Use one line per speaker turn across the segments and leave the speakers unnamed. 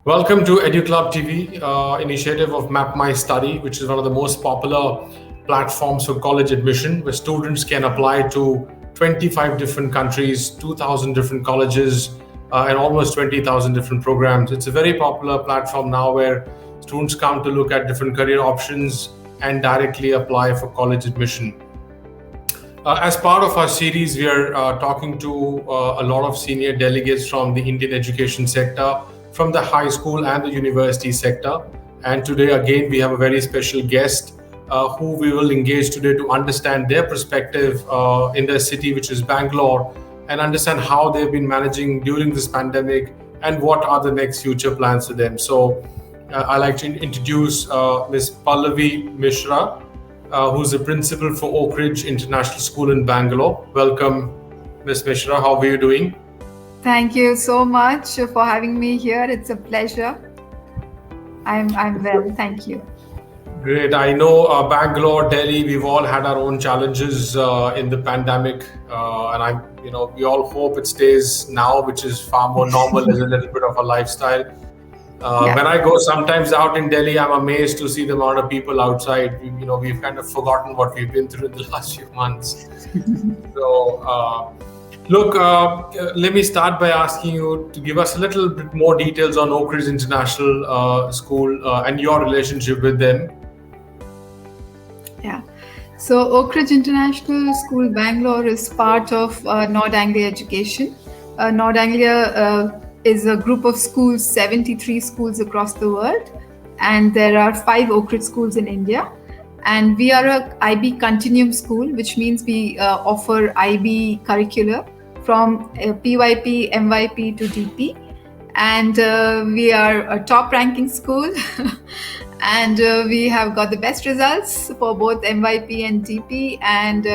Welcome to EduClub TV, initiative of Map My Study, which is one of the most popular platforms for college admission, where students can apply to 25 different countries, 2,000 different colleges, and almost 20,000 different programs. It's a very popular platform now where students come to look at different career options and directly apply for college admission. As part of our series, we are talking to a lot of senior delegates from the Indian education sector, from the high school and the university sector. And today, again, we have a very special guest who we will engage today to understand their perspective in their city, which is Bangalore, and understand how they've been managing during this pandemic and what are the next future plans for them. So I'd like to introduce Ms. Pallavi Mishra, who's the principal for Oak Ridge International School in Bangalore. Welcome, Ms. Mishra. How are you doing?
Thank you so much for having me here. It's a pleasure. I'm well, thank you.
Great. I know Bangalore, Delhi, we've all had our own challenges in the pandemic, and we all hope it stays now, which is far more normal as a little bit of a lifestyle. When I go sometimes out in Delhi, I'm amazed to see the amount of people outside. We've kind of forgotten what we've been through in the last few months. So, look, let me start by asking you to give us a little bit more details on Oak Ridge International School and your relationship with them.
Yeah. So Oak Ridge International School Bangalore is part of Nord Anglia Education. Nord Anglia is a group of schools, 73 schools across the world, and there are 5 Oak Ridge schools in India. And we are a IB continuum school, which means we offer IB curricula from PYP, MYP to DP. And we are a top ranking school and we have got the best results for both MYP and DP. And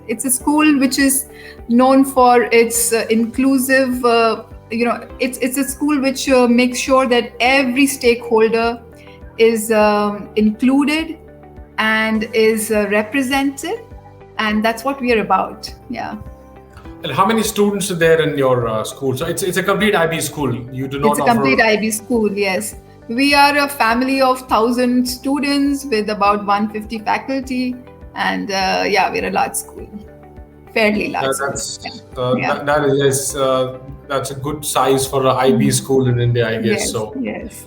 it's a school which is known for its inclusive, it's a school which makes sure that every stakeholder is included and is represented, and that's what we are about. Yeah.
And how many students are there in your school? So it's a complete IB school. You do not
offer... It's a complete IB school, yes. We are a family of 1,000 students with about 150 faculty, and we're a large school, fairly large.
That's a good size for an IB school in India, I guess.
Yes.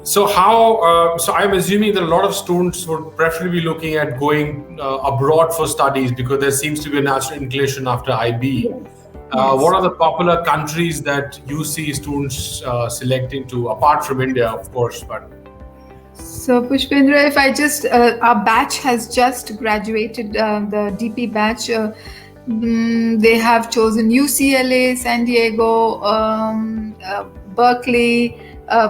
So how? So I'm assuming that a lot of students would preferably be looking at going abroad for studies because there seems to be a natural inclination after IB.
Yes.
What are the popular countries that you see students selecting to, apart from India, of course? But
so Pushpendra, if I just our batch has just graduated, the DP batch. They have chosen UCLA, San Diego, Berkeley.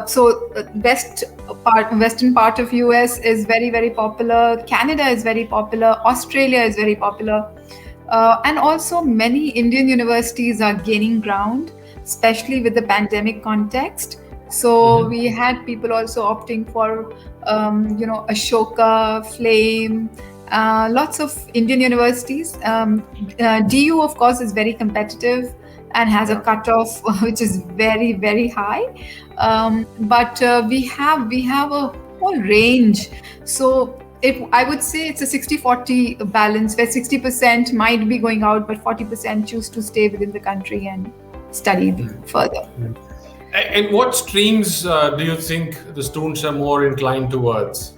So western part of US is very, very popular. Canada is very popular. Australia is very popular. And also many Indian universities are gaining ground, especially with the pandemic context. So we had people also opting for, Ashoka, Flame, lots of Indian universities. DU, of course, is very competitive and has a cutoff which is very, very high. But we have a whole range. So I would say it's a 60-40 balance, where 60% might be going out, but 40% choose to stay within the country and study further.
And what streams do you think the students are more inclined towards?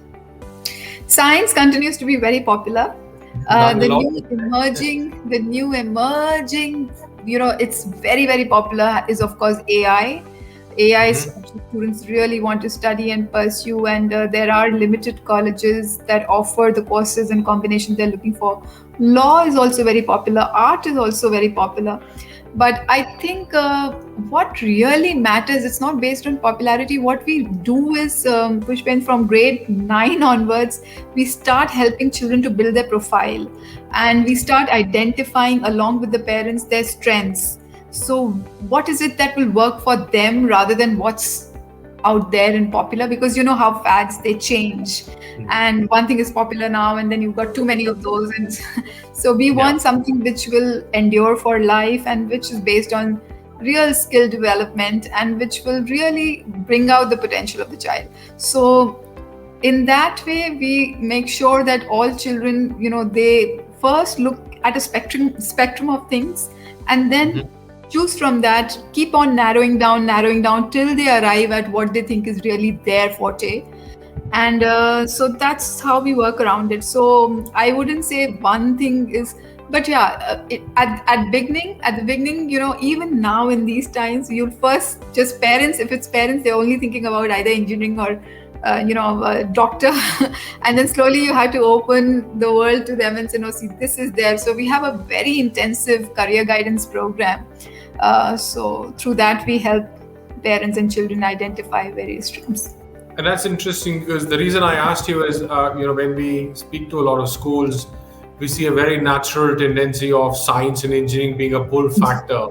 Science continues to be very popular. The new emerging, it's very, very popular is of course AI. AI students really want to study and pursue, and there are limited colleges that offer the courses and combination they're looking for. Law is also very popular. Art is also very popular. But I think what really matters, it's not based on popularity. What we do is, Pushpen, from grade 9 onwards, we start helping children to build their profile, and we start identifying along with the parents their strengths. So what is it that will work for them rather than what's out there and popular? Because you know how fads, they change. And one thing is popular now, and then you've got too many of those. And so we want something which will endure for life and which is based on real skill development, and which will really bring out the potential of the child. So in that way, we make sure that all children, they first look at a spectrum of things, and then choose from that, keep on narrowing down till they arrive at what they think is really their forte. And so that's how we work around it. So I wouldn't say one thing is, but yeah, at the beginning, even now in these times, you'll first just parents, if it's parents, they're only thinking about either engineering or a doctor. And then slowly you have to open the world to them and say, no, see, this is there. So we have a very intensive career guidance program. So through that, we help parents and children identify various streams.
And that's interesting, because the reason I asked you is, when we speak to a lot of schools, we see a very natural tendency of science and engineering being a pull factor.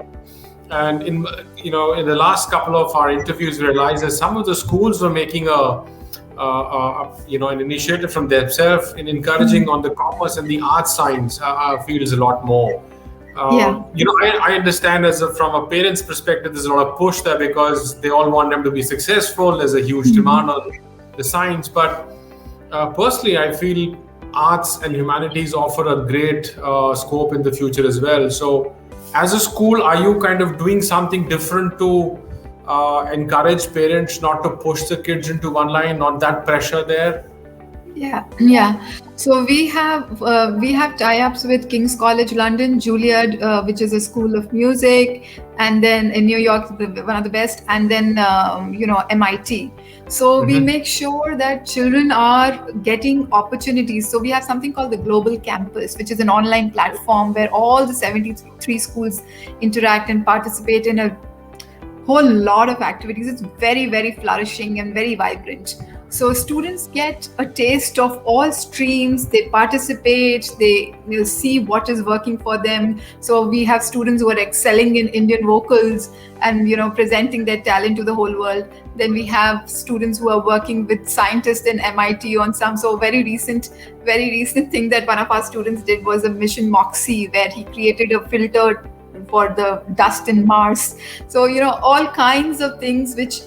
And in the last couple of our interviews, we realized that some of the schools were making an initiative from themselves in encouraging on the commerce and the art science fields a lot more. I understand from a parent's perspective, there's a lot of push there because they all want them to be successful. There's a huge demand on the science, but personally, I feel arts and humanities offer a great scope in the future as well. So as a school, are you kind of doing something different to encourage parents not to push the kids into one line, not that pressure there?
Yeah. So we have tie-ups with King's College London, Juilliard, which is a school of music, and then in New York, one of the best, and then MIT. So we make sure that children are getting opportunities. So we have something called the Global Campus, which is an online platform where all the 73 schools interact and participate in a whole lot of activities. It's very, very flourishing and very vibrant. So students get a taste of all streams, they participate, they see what is working for them. So we have students who are excelling in Indian vocals and presenting their talent to the whole world. Then we have students who are working with scientists in MIT on some. So very recent thing that one of our students did was a mission Moxie, where he created a filter for the dust in Mars. So all kinds of things which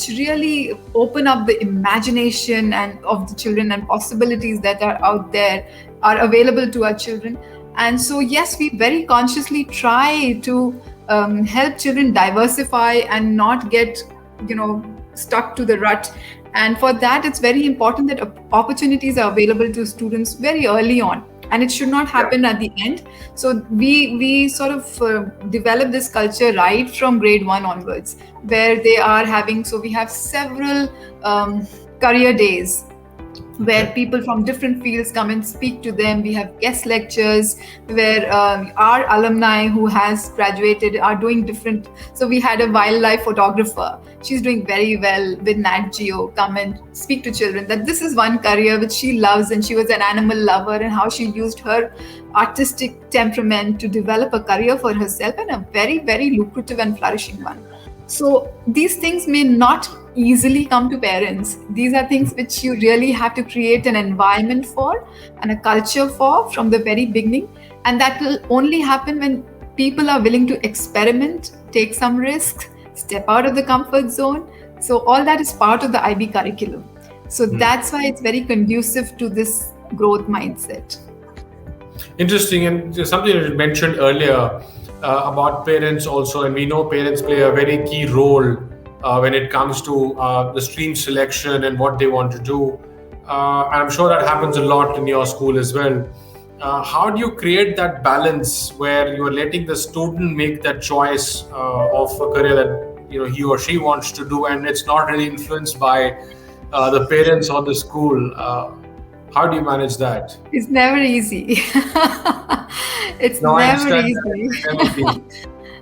really open up the imagination and of the children, and possibilities that are out there are available to our children. And so yes, we very consciously try to help children diversify and not get stuck to the rut. And for that, it's very important that opportunities are available to students very early on, and it should not happen at the end. So we sort of develop this culture right from grade 1 onwards, where they are having, so we have several career days where people from different fields come and speak to them. We have guest lectures where our alumni who has graduated are doing different. So we had a wildlife photographer. She's doing very well with Nat Geo, come and speak to children that this is one career which she loves, and she was an animal lover, and how she used her artistic temperament to develop a career for herself, and a very, very lucrative and flourishing one. So these things may not easily come to parents. These are things which you really have to create an environment for and a culture for from the very beginning. And that will only happen when people are willing to experiment, take some risks, step out of the comfort zone. So all that is part of the IB curriculum. So that's why it's very conducive to this growth mindset.
Interesting. And something you mentioned earlier about parents also, and we know parents play a very key role when it comes to the stream selection and what they want to do. And I'm sure that happens a lot in your school as well. How do you create that balance where you're letting the student make that choice of a career that he or she wants to do, and it's not really influenced by the parents or the school? How do you manage that?
It's never easy. It's never easy.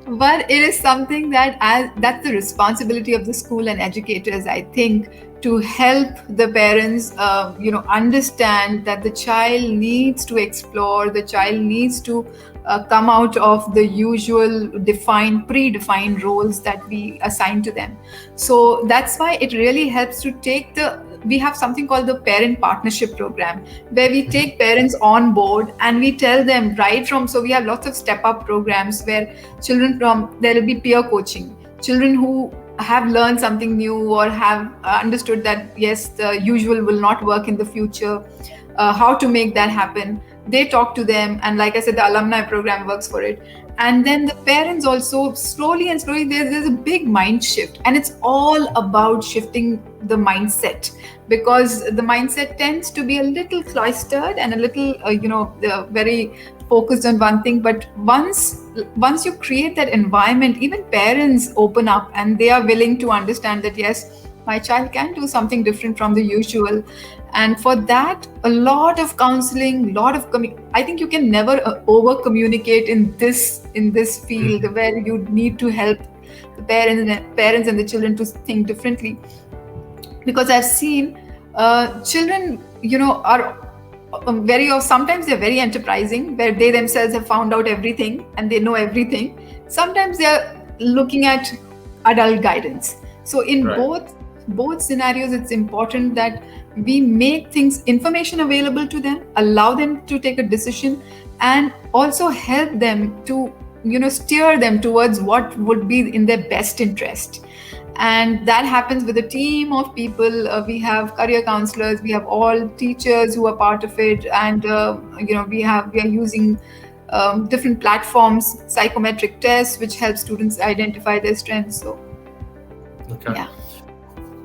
But it is something that's the responsibility of the school and educators, I think, to help the parents, understand that the child needs to explore, the child needs to come out of the usual predefined roles that we assign to them. So that's why it really helps to take the we have something called the parent partnership program, where we take parents on board and we tell them right from, so we have lots of step up programs where there will be peer coaching, children who have learned something new or have understood that yes, the usual will not work in the future, how to make that happen. They talk to them, and like I said, the alumni program works for it. And then the parents also slowly there's a big mind shift, and it's all about shifting the mindset, because the mindset tends to be a little cloistered and a little very focused on one thing. But once you create that environment, even parents open up and they are willing to understand that yes, my child can do something different from the usual. And for that, a lot of counseling, I think you can never over communicate in this field, where you need to help the parents and the children to think differently. Because I've seen children, are sometimes they're very enterprising, where they themselves have found out everything and they know everything. Sometimes they're looking at adult guidance. So in both scenarios, it's important that we make information available to them, allow them to take a decision, and also help them to steer them towards what would be in their best interest. And that happens with a team of people. We have career counselors, we have all teachers who are part of it, and we are using different platforms, psychometric tests, which help students identify their strengths. So yeah.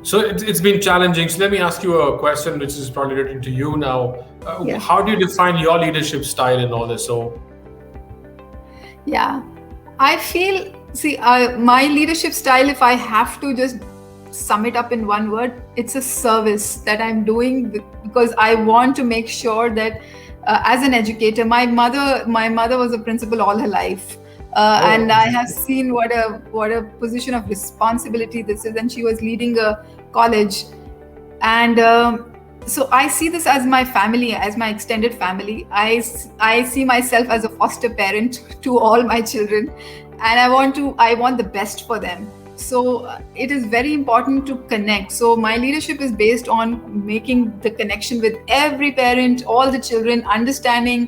So it's been challenging. So let me ask you a question, which is probably written to you now. How do you define your leadership style in all this?
I feel, my leadership style, if I have to just sum it up in one word, it's a service that I'm doing, because I want to make sure that as an educator, my mother was a principal all her life. And I have seen what a position of responsibility this is, and she was leading a college. And so I see this as my family, as my extended family. I see myself as a foster parent to all my children, and I want the best for them. So it is very important to connect. So my leadership is based on making the connection with every parent, all the children, understanding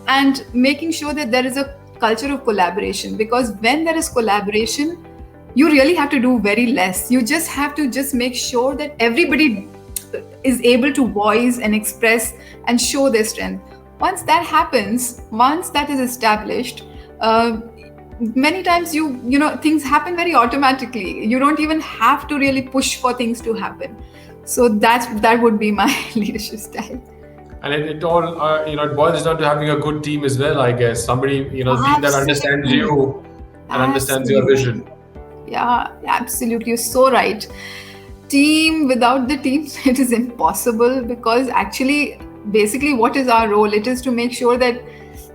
and making sure that there is a culture of collaboration. Because when there is collaboration, you really have to do very less. You just have to make sure that everybody is able to voice and express and show their strength. Once that happens, once that is established, many times things happen very automatically. You don't even have to really push for things to happen. So that would be my leadership style.
And it all, it boils down to having a good team as well, I guess. Somebody, team that understands you and understands your vision.
Yeah, absolutely. You're so right. Team, without the team, it is impossible, because actually, basically, what is our role? It is to make sure that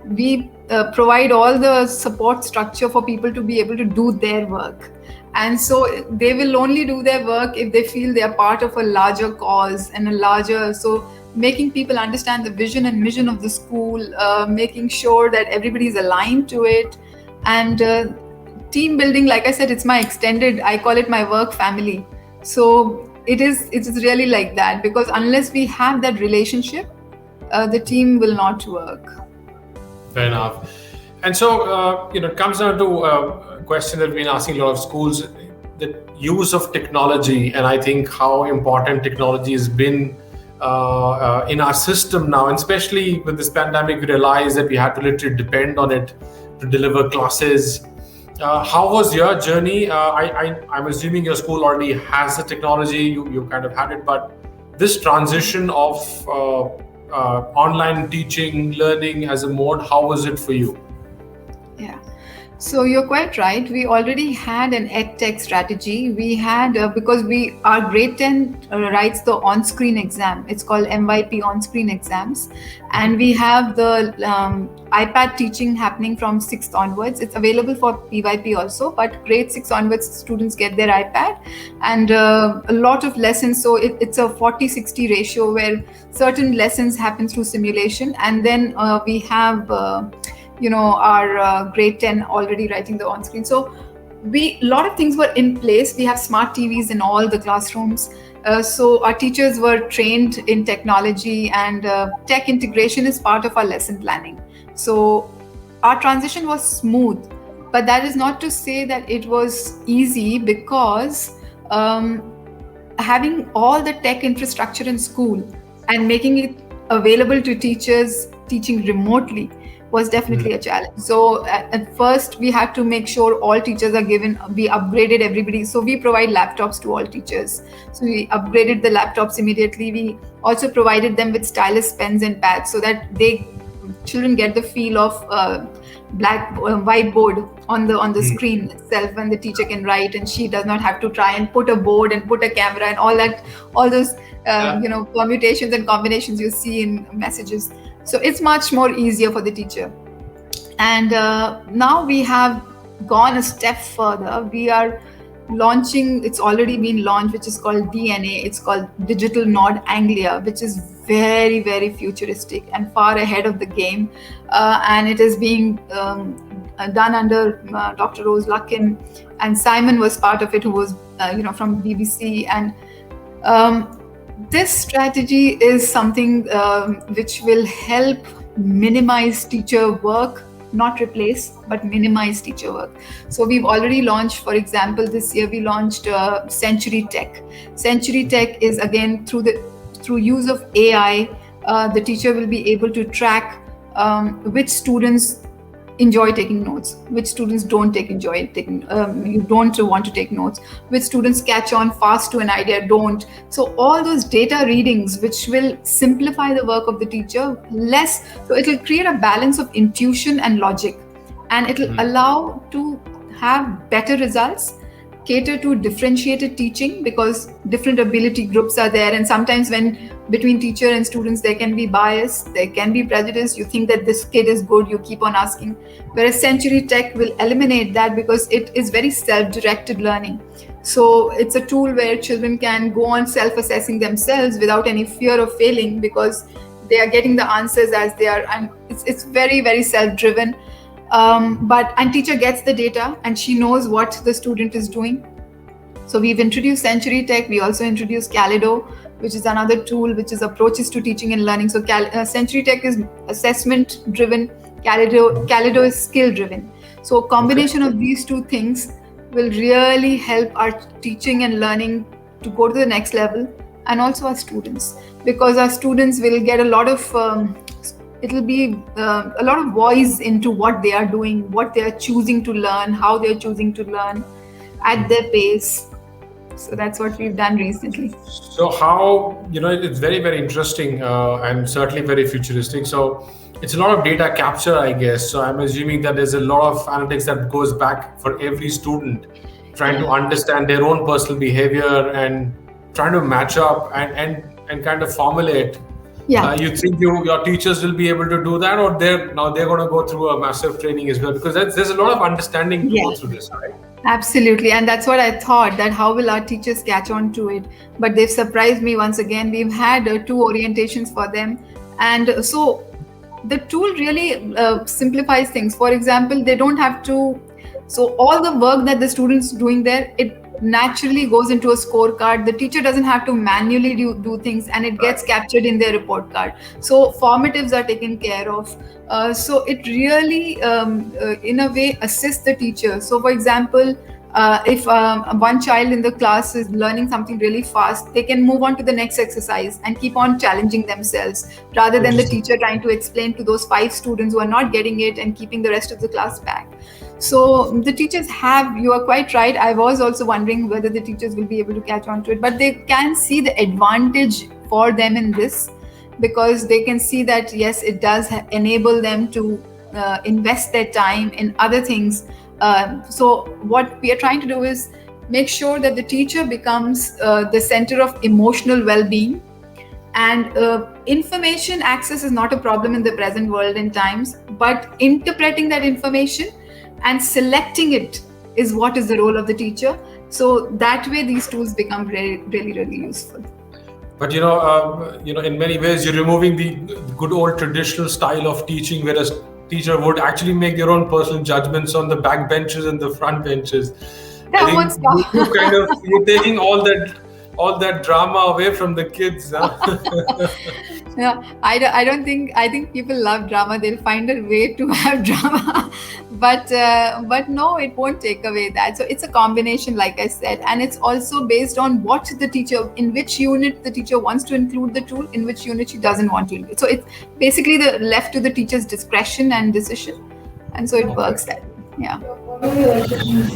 we provide all the support structure for people to be able to do their work. And so they will only do their work if they feel they are part of a larger cause and so making people understand the vision and mission of the school, making sure that everybody is aligned to it. And team building, like I said, it's my I call it my work family. So it's really like that, because unless we have that relationship, the team will not work.
Fair enough. And so, it comes down to a question that we've been asking a lot of schools, the use of technology, and I think how important technology has been in our system now, and especially with this pandemic, we realized that we had to literally depend on it to deliver classes. How was your journey? I'm assuming your school already has the technology, you kind of had it, but this transition of online teaching, learning as a mode, how was it for you?
Yeah. So you're quite right. We already had an EdTech strategy. We had, because our grade 10 writes the on-screen exam. It's called MYP on-screen exams. And we have the iPad teaching happening from 6th onwards. It's available for PYP also, but grade 6 onwards, students get their iPad and a lot of lessons. So it's a 40-60 ratio where certain lessons happen through simulation. And then we have our grade 10 already writing the on-screen. So a lot of things were in place. We have smart TVs in all the classrooms. So our teachers were trained in technology, and tech integration is part of our lesson planning. So our transition was smooth, but that is not to say that it was easy, because having all the tech infrastructure in school and making it available to teachers teaching remotely was definitely a challenge. So at first we had to make sure all teachers are given, we upgraded everybody. So we provide laptops to all teachers. So we upgraded the laptops immediately. We also provided them with stylus, pens and pads, so that children get the feel of black whiteboard on the screen itself, when the teacher can write and she does not have to try and put a board and put a camera and all those permutations and combinations you see in messages. So it's much more easier for the teacher. And now we have gone a step further. We are launching, it's already been launched, which is called DNA. It's called Digital Nod Anglia, which is very, very futuristic and far ahead of the game. And it is being done under Dr. Rose Luckin, and Simon was part of it, who was from BBC. And this strategy is something which will help minimize teacher work, not replace, but minimize teacher work. So we've already launched, for example, this year we launched Century Tech. Century Tech is, again, through use of AI, the teacher will be able to track which students enjoy taking notes, which students don't you don't want to take notes, which students catch on fast to an idea, don't. So all those data readings, which will simplify the work of the teacher so it will create a balance of intuition and logic, and it will allow to have better results, cater to differentiated teaching, because different ability groups are there, and sometimes when between teacher and students there can be bias, there can be prejudice. You think that this kid is good, you keep on asking. Whereas Century Tech will eliminate that, because it is very self-directed learning. So it's a tool where children can go on self-assessing themselves without any fear of failing, because they are getting the answers as they are, and it's very, very self-driven. And teacher gets the data and she knows what the student is doing. So we've introduced Century Tech. We also introduced Calido, which is another tool which is approaches to teaching and learning. So Century Tech is assessment driven. Calido is skill driven. So a combination of these two things will really help our teaching and learning to go to the next level, and also our students, because our students will get a lot of it'll be a lot of voice into what they are doing, what they are choosing to learn, how they're choosing to learn at their pace. So that's what we've done recently.
So how, it's very, very interesting and certainly very futuristic. So it's a lot of data capture, I guess. So I'm assuming that there's a lot of analytics that goes back for every student, trying to understand their own personal behavior and trying to match up and kind of formulate.
Yeah.
You think your teachers will be able to do that, or they're going to go through a massive training as well? Because there's a lot of understanding to go through this, right?
Absolutely. And that's what I thought, that how will our teachers catch on to it? But they've surprised me once again. We've had 2 orientations for them. And so the tool really simplifies things. For example, they don't have to, so all the work that the student's doing there, it naturally goes into a scorecard. The teacher doesn't have to manually do things, and it gets captured in their report card. So formatives are taken care of. So it really, in a way, assists the teacher. So for example, if one child in the class is learning something really fast, they can move on to the next exercise and keep on challenging themselves, rather than the teacher trying to explain to those 5 students who are not getting it and keeping the rest of the class back. So the teachers you are quite right. I was also wondering whether the teachers will be able to catch on to it, but they can see the advantage for them in this, because they can see that, yes, it does enable them to invest their time in other things. So what we are trying to do is make sure that the teacher becomes the center of emotional well-being. And information access is not a problem in the present world and times, but interpreting that information and selecting it is what is the role of the teacher. So that way these tools become really, really, really useful.
But in many ways you're removing the good old traditional style of teaching, whereas teacher would actually make their own personal judgments on the back benches and the front benches.
That won't stop.
You're taking all that all that drama away from the kids. Huh?
Yeah, I don't think, I think people love drama. They'll find a way to have drama, but no, it won't take away that. So it's a combination, like I said, and it's also based on what the teacher, in which unit the teacher wants to include the tool, in which unit she doesn't want to include. So it's basically the left to the teacher's discretion and decision, and so it works that way. Yeah.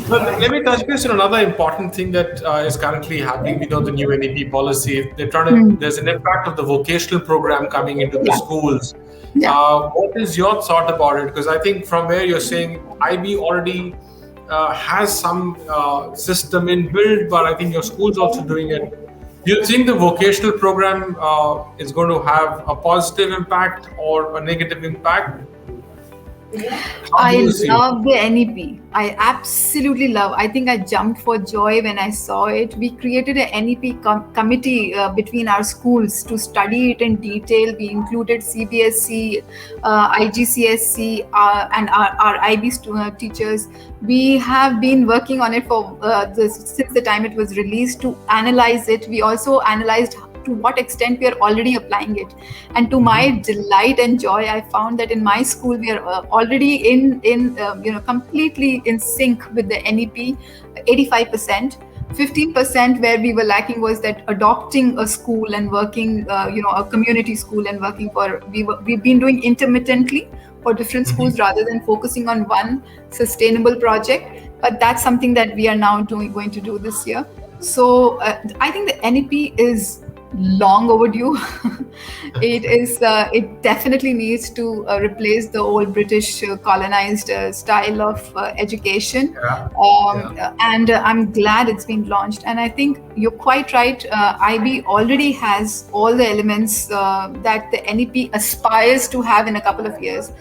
But let me touch base on another important thing that is currently happening. We know the new NEP policy. They're trying to. There's an impact of the vocational program coming into the
Yeah.
schools.
Yeah.
What is your thought about it? Because I think from where you're saying IB already has some system inbuilt, but I think your school's also doing it. Do you think the vocational program is going to have a positive impact or a negative impact? How do
I
you see it?
love the NEP. I absolutely love. I think I jumped for joy when I saw it. We created an NEP committee between our schools to study it in detail. We included CBSE, IGCSE, and our IB teachers. We have been working on it for since the time it was released to analyze it. We also analyzed to what extent we are already applying it, and to my delight and joy, I found that in my school we are already in completely in sync with the NEP. 85%. 15% where we were lacking was that adopting a school and working a community school and working for, we've been doing intermittently for different schools rather than focusing on one sustainable project. But that's something that we are now going to do this year. So I think the NEP is long overdue. It definitely needs to replace the old British colonized style of education. And I'm glad it's been launched. And I think you're quite right. IB already has all the elements that the NEP aspires to have in a couple of years.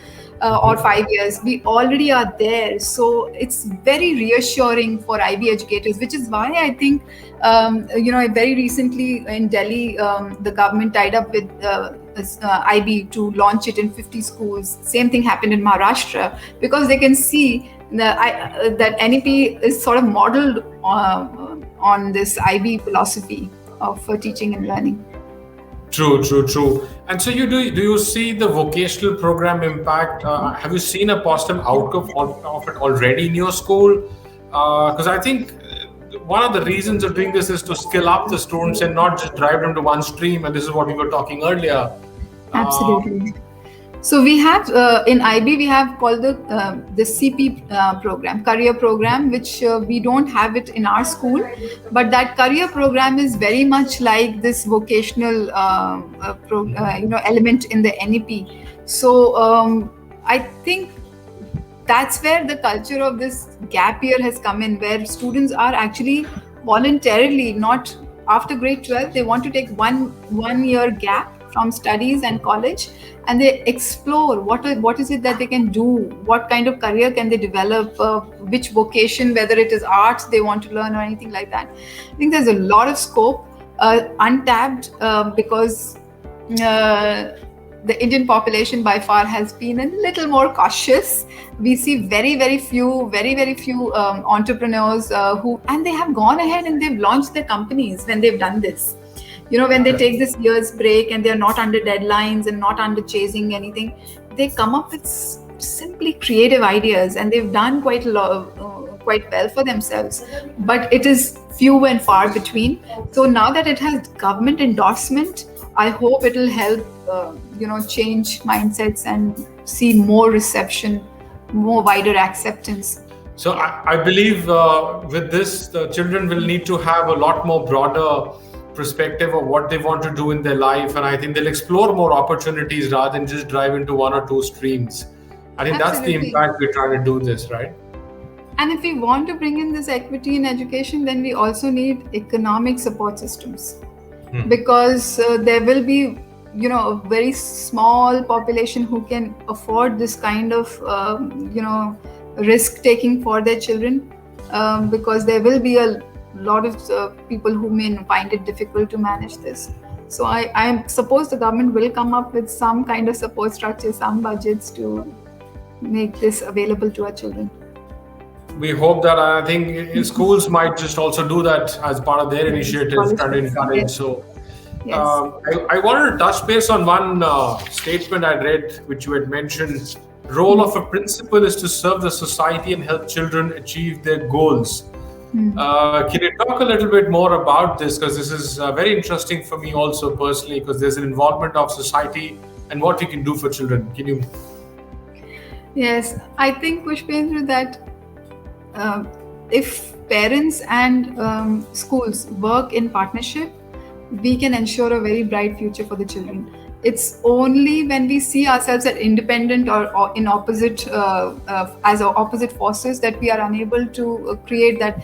Or 5 years, we already are there. So it's very reassuring for IB educators, which is why I think, very recently in Delhi, the government tied up with IB to launch it in 50 schools. Same thing happened in Maharashtra, because they can see that NEP is sort of modeled on this IB philosophy of teaching and learning.
True. And so do you see the vocational program impact? Have you seen a positive outcome of it already in your school? Because I think one of the reasons of doing this is to skill up the students and not just drive them to one stream. And this is what we were talking earlier.
Absolutely. So we have in IB, we have called the CP program, career program, which we don't have it in our school, but that career program is very much like this vocational element in the NEP. So I think that's where the culture of this gap year has come in, where students are actually voluntarily, not after grade 12, they want to take one year gap from studies and college, and they explore what is it that they can do, what kind of career can they develop, which vocation, whether it is arts they want to learn or anything like that. I think there's a lot of scope untapped because the Indian population by far has been a little more cautious. We see very few entrepreneurs and they have gone ahead and they've launched their companies when they've done this. When they take this year's break and they're not under deadlines and not under chasing anything, they come up with simply creative ideas, and they've done quite well for themselves. But it is few and far between. So now that it has government endorsement, I hope it'll help, change mindsets and see more reception, more wider acceptance.
So I believe with this, the children will need to have a lot more broader perspective of what they want to do in their life, and I think they'll explore more opportunities rather than just drive into one or two streams. I think That's the impact we're trying to do this, right?
And if we want to bring in this equity in education, then we also need economic support systems, because there will be a very small population who can afford this kind of risk taking for their children, because there will be a lot of people who may find it difficult to manage this. So I suppose the government will come up with some kind of support structure, some budgets to make this available to our children.
we hope that, I think schools might just also do that as part of their initiative, trying to encourage.
Yes.
So
Yes.
I wanted to touch base on one statement I read, which you had mentioned. Role of a principal is to serve the society and help children achieve their goals. Can you talk a little bit more about this? Because this is very interesting for me also personally, because there's an involvement of society and what we can do for children. Can you?
Yes, I think, Pushpendra, that if parents and schools work in partnership, we can ensure a very bright future for the children. It's only when we see ourselves as independent or in opposite, as opposite forces, that we are unable to create that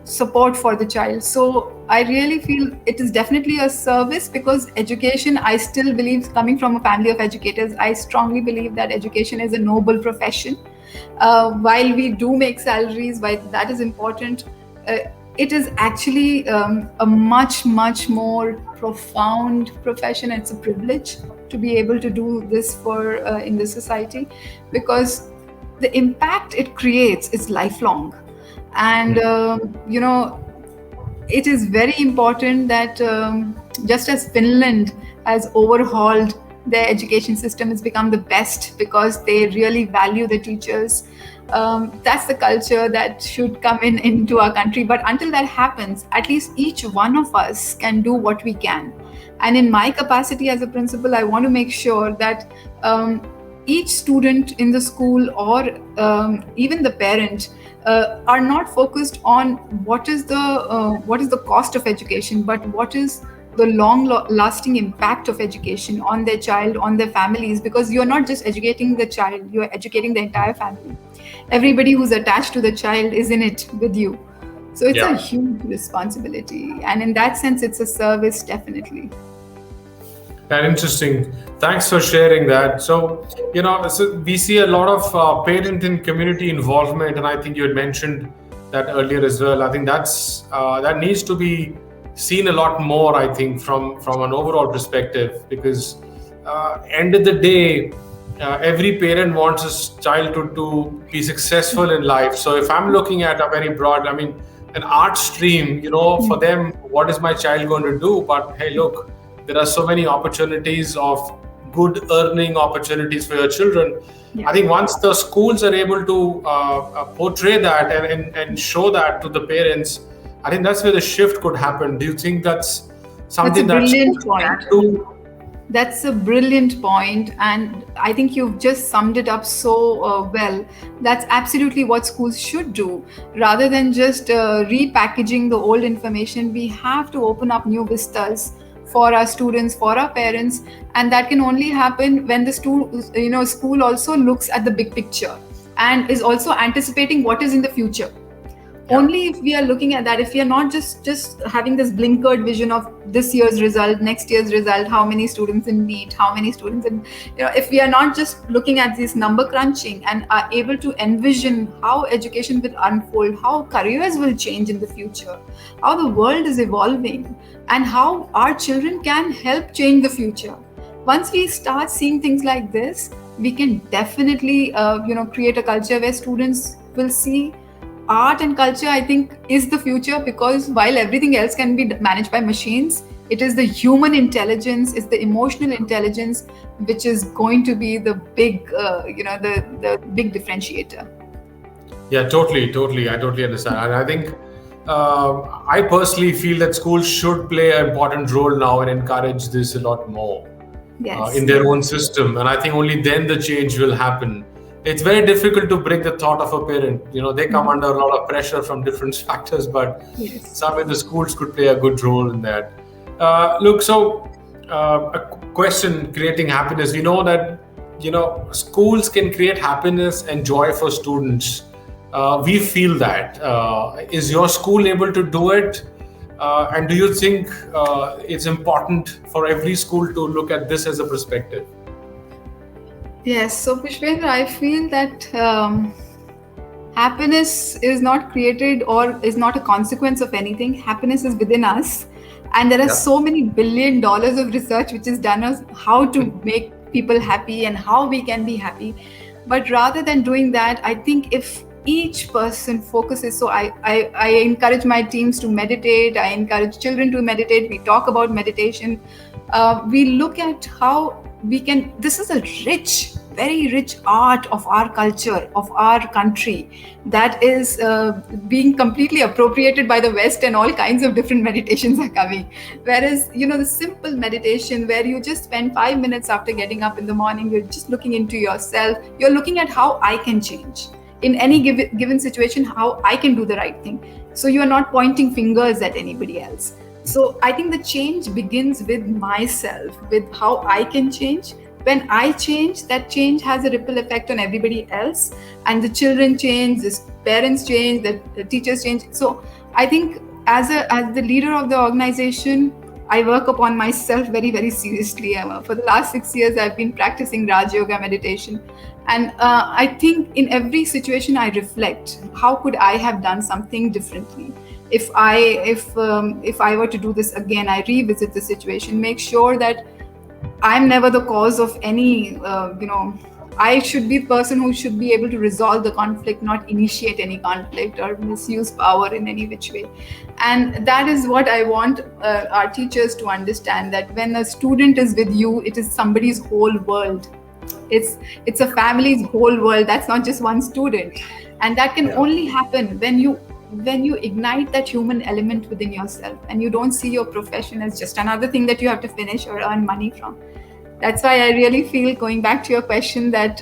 support for the child. So I really feel it is definitely a service, because education, I still believe, coming from a family of educators, I strongly believe that education is a noble profession. While we do make salaries, while that is important, it is actually a much more profound profession. It's a privilege to be able to do this for in the society, because the impact it creates is lifelong. And it is very important that just as Finland has overhauled their education system, has become the best because they really value the teachers. That's the culture that should come into our country. But until that happens, at least each one of us can do what we can. And in my capacity as a principal, I want to make sure that each student in the school, or even the parent, are not focused on what is the cost of education, but what is the long-lasting impact of education on their child, on their families. Because you're not just educating the child, you're educating the entire family. Everybody who's attached to the child is in it with you. So it's a huge responsibility. And in that sense, it's a service, definitely.
And interesting. Thanks for sharing that. So, so we see a lot of parent and community involvement, and I think you had mentioned that earlier as well. I think that needs to be seen a lot more, I think, from an overall perspective, because end of the day, every parent wants his child to be successful in life. So if I'm looking at a very broad, an art stream, for them, what is my child going to do? But hey, look, there are so many opportunities of good earning opportunities for your children. I think once the schools are able to portray that and show that to the parents, I think that's where the shift could happen. Do you think that's something
that's a brilliant point?
Do?
That's a brilliant point, and I think you've just summed it up so well. That's absolutely what schools should do. Rather than just repackaging the old information, we have to open up new vistas for our students, for our parents, and that can only happen when the school also looks at the big picture and is also anticipating what is in the future. Only if we are looking at that, if we are not just having this blinkered vision of this year's result, next year's result, how many students in NEET, how many students in, if we are not just looking at this number crunching and are able to envision how education will unfold, how careers will change in the future, how the world is evolving, and how our children can help change the future. Once we start seeing things like this, we can definitely create a culture where students will see art and culture, I think, is the future, because while everything else can be managed by machines, it is the human intelligence, it's the emotional intelligence, which is going to be the big, the big differentiator.
Yeah, totally. I totally understand. And I think I personally feel that schools should play an important role now and encourage this a lot more in their own system. And I think only then the change will happen. It's very difficult to break the thought of a parent. They come under a lot of pressure from different factors, but some of the schools could play a good role in that. Look, so a question, creating happiness. We know that, schools can create happiness and joy for students. We feel that. Is your school able to do it? And do you think it's important for every school to look at this as a perspective?
Yes, so Pushpendra, I feel that happiness is not created or is not a consequence of anything. Happiness is within us. And there are so many $1 billion of research which is done on how to make people happy and how we can be happy. But rather than doing that, I think if each person focuses. So I encourage my teams to meditate. I encourage children to meditate. We talk about meditation. We look at how we can, this is a rich, very rich art of our culture, of our country, that is being completely appropriated by the West, and all kinds of different meditations are coming. Whereas, the simple meditation where you just spend 5 minutes after getting up in the morning, you're just looking into yourself, you're looking at how I can change in any given situation, how I can do the right thing. So you are not pointing fingers at anybody else. So I think the change begins with myself, with how I can change. When I change, that change has a ripple effect on everybody else, and the children change, the parents change, the teachers change. So I think as the leader of the organization, I work upon myself very, very seriously. For the last 6 years, I've been practicing Raj Yoga meditation. And I think in every situation I reflect, how could I have done something differently? If I were to do this again, I revisit the situation, make sure that I'm never the cause of any, I should be the person who should be able to resolve the conflict, not initiate any conflict or misuse power in any which way. And that is what I want our teachers to understand, that when a student is with you, it is somebody's whole world. It's a family's whole world. That's not just one student. And that can only happen when you ignite that human element within yourself, and you don't see your profession as just another thing that you have to finish or earn money from. That's why I really feel, going back to your question, that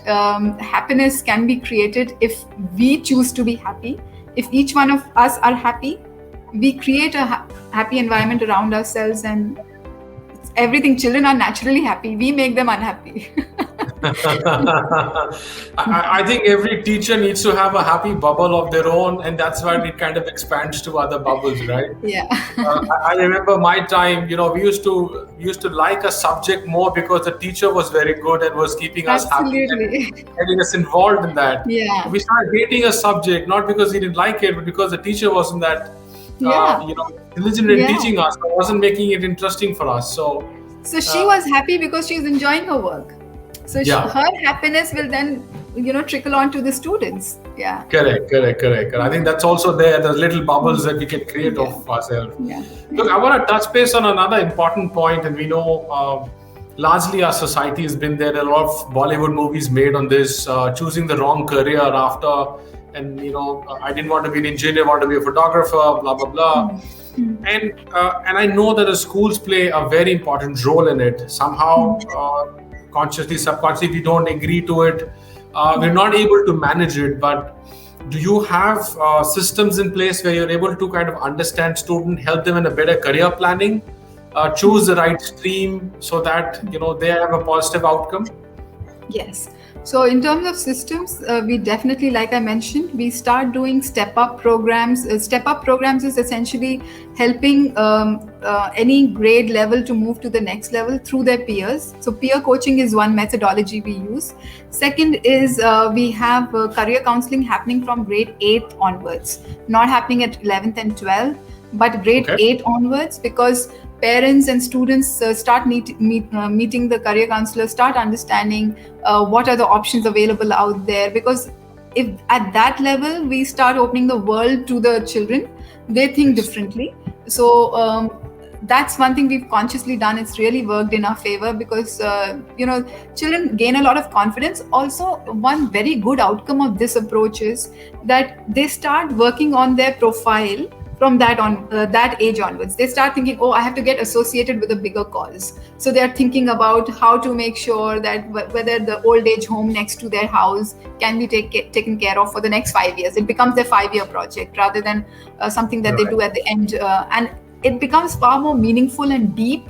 happiness can be created if we choose to be happy. If each one of us are happy, we create a happy environment around ourselves, and everything. Children are naturally happy. We make them unhappy.
I think every teacher needs to have a happy bubble of their own, and that's why it kind of expands to other bubbles, right?
Yeah.
I remember my time. We used to like a subject more because the teacher was very good and was keeping us happy and getting us involved in that.
Yeah.
We started hating a subject not because we didn't like it, but because the teacher wasn't that diligent in teaching us, or wasn't making it interesting for us. So
she was happy because she's enjoying her work. So her happiness will then, trickle on to the students. Yeah.
Correct. I think that's also there, the little bubbles that we can create of ourselves.
Yeah.
Look, I want to touch base on another important point, and we know largely our society has been there. There are a lot of Bollywood movies made on this, choosing the wrong career after, and I didn't want to be an engineer, I want to be a photographer, blah blah blah. Mm-hmm. And I know that the schools play a very important role in it. Somehow, consciously, subconsciously, we don't agree to it. We're not able to manage it. But do you have systems in place where you're able to kind of understand student, help them in a better career planning, choose the right stream so that they have a positive outcome?
Yes. So in terms of systems, we definitely, like I mentioned, we start doing step-up programs. Step-up programs is essentially helping any grade level to move to the next level through their peers. So peer coaching is one methodology we use. Second is we have career counseling happening from grade 8 onwards, not happening at 11th and 12th, but grade 8 onwards, because parents and students start meeting the career counselor, start understanding what are the options available out there. Because if at that level we start opening the world to the children, they think differently. So that's one thing we've consciously done. It's really worked in our favor because children gain a lot of confidence. Also, one very good outcome of this approach is that they start working on their profile from that age onwards. They start thinking, I have to get associated with a bigger cause. So they're thinking about how to make sure that whether the old age home next to their house can be taken care of for the next 5 years. It becomes their 5-year project rather than something that they do at the end. And it becomes far more meaningful and deep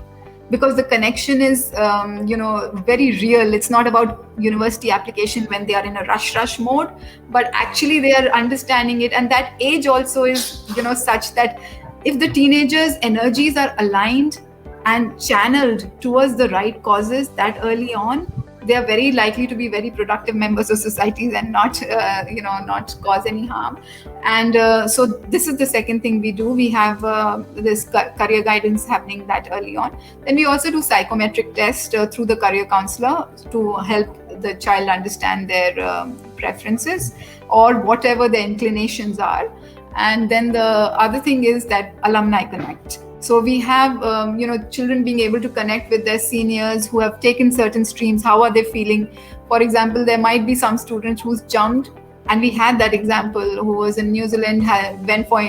because the connection is, very real. It's not about university application when they are in a rush mode, but actually they are understanding it. And that age also is, such that if the teenagers' energies are aligned and channeled towards the right causes that early on, they are very likely to be very productive members of societies and not cause any harm. And so this is the second thing we do. We have this career guidance happening that early on. Then we also do psychometric tests through the career counselor to help the child understand their preferences or whatever their inclinations are. And then the other thing is that alumni connect. So we have, children being able to connect with their seniors who have taken certain streams. How are they feeling? For example, there might be some student who's jumped, and we had that example, who was in New Zealand, went for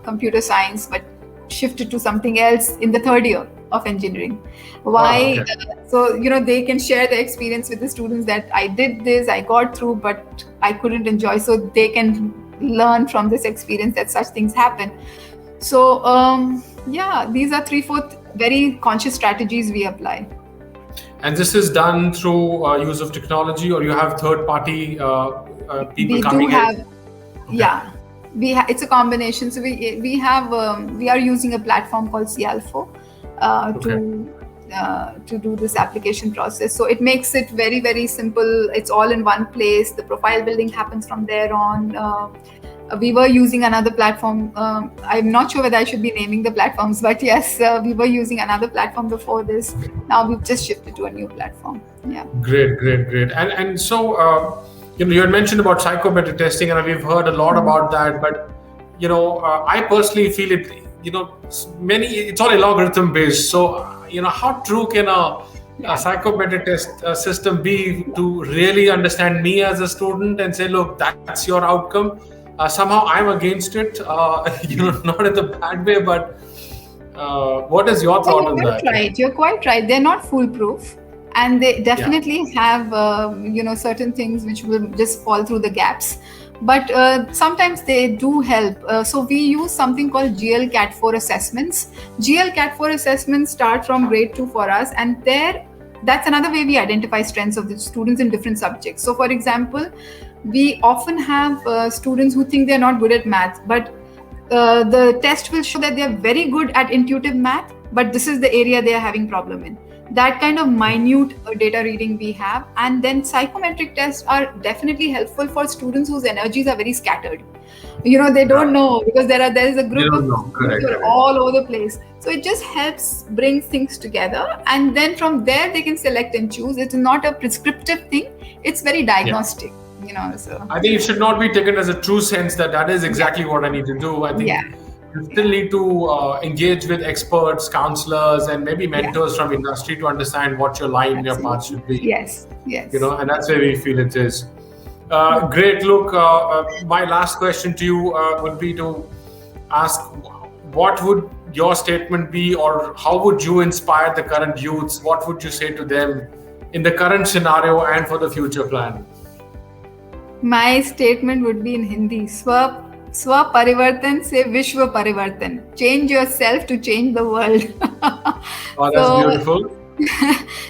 computer science, but shifted to something else in the third year of engineering. Why?
Okay.
So, they can share their experience with the students that I did this, I got through, but I couldn't enjoy. So they can learn from this experience that such things happen. So, these are 3/4 very conscious strategies we apply.
And this is done through use of technology, or you have third-party people
We
coming
do have,
in?
yeah, it's a combination. So we are using a platform called Cialfo to do this application process. So it makes it very, very simple. It's all in one place. The profile building happens from there on. We were using another platform. I'm not sure whether I should be naming the platforms, but yes, we were using another platform before this. Now we've just shifted to a new platform. Yeah.
Great. And so, you had mentioned about psychometric testing, and we've heard a lot about that. But I personally feel it. It's all algorithm based. So, how true can a psychometric test system be to really understand me as a student and say, look, that's your outcome? Somehow I'm against it, not in the bad way, but what is your thought on that?
Right. You're quite right. They're not foolproof, and they definitely have, certain things which will just fall through the gaps. But sometimes they do help. So we use something called GL-CAT4 assessments. GL-CAT4 assessments start from grade 2 for us, and that's another way we identify strengths of the students in different subjects. So, for example, we often have students who think they're not good at math, but the test will show that they're very good at intuitive math, but this is the area they are having problem in. That kind of minute data reading we have. And then psychometric tests are definitely helpful for students whose energies are very scattered. They don't know, because there is a group of students who are all over the place. So it just helps bring things together, and then from there they can select and choose. It's not a prescriptive thing. It's very diagnostic. So
I think it should not be taken as a true sense that is exactly what I need to do. I think you still need to engage with experts, counselors, and maybe mentors from industry to understand what your line, your path should be.
Yes.
And that's where we feel it is. Great. Look, my last question to you would be to ask, what would your statement be, or how would you inspire the current youths? What would you say to them in the current scenario and for the future plan?
My statement would be in Hindi. Swa parivartan se Vishwa parivartan. Change yourself to change the world.
Oh, that's beautiful.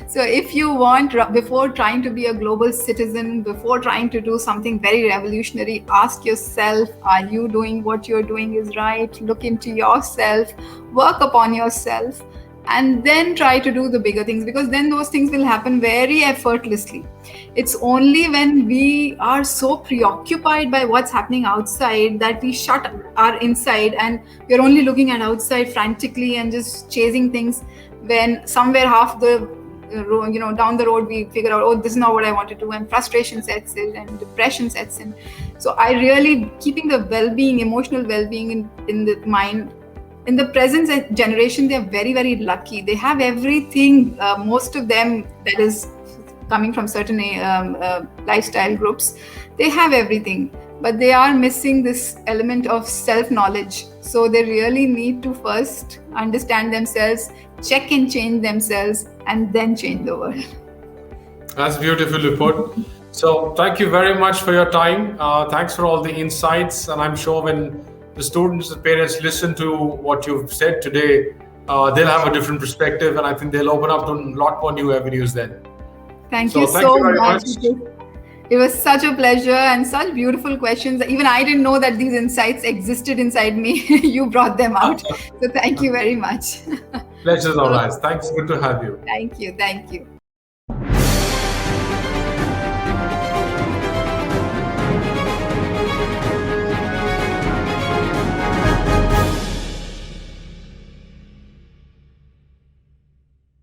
So if you want, before trying to be a global citizen, before trying to do something very revolutionary, ask yourself, are you doing what you're doing is right? Look into yourself, work upon yourself, and then try to do the bigger things, because then those things will happen very effortlessly. It's only when we are so preoccupied by what's happening outside that we shut our inside and we're only looking at outside frantically and just chasing things, when somewhere half the down the road we figure out, oh, this is not what I want to do, and frustration sets in and depression sets in. So I really, keeping the well-being, emotional well-being in the mind. In the present generation, they are very, very lucky. They have everything. Most of them, that is coming from certain lifestyle groups, they have everything, but they are missing this element of self-knowledge. So they really need to first understand themselves, check and change themselves, and then change the world.
That's beautifully put. So thank you very much for your time. Thanks for all the insights. And I'm sure when the students and parents listen to what you've said today, they'll have a different perspective, and I think they'll open up to a lot more new avenues then.
Thank you so much. It was such a pleasure, and such beautiful questions. Even I didn't know that these insights existed inside me. You brought them out. So thank you very much.
Pleasure's all ours. Thanks. Good to have you.
Thank you.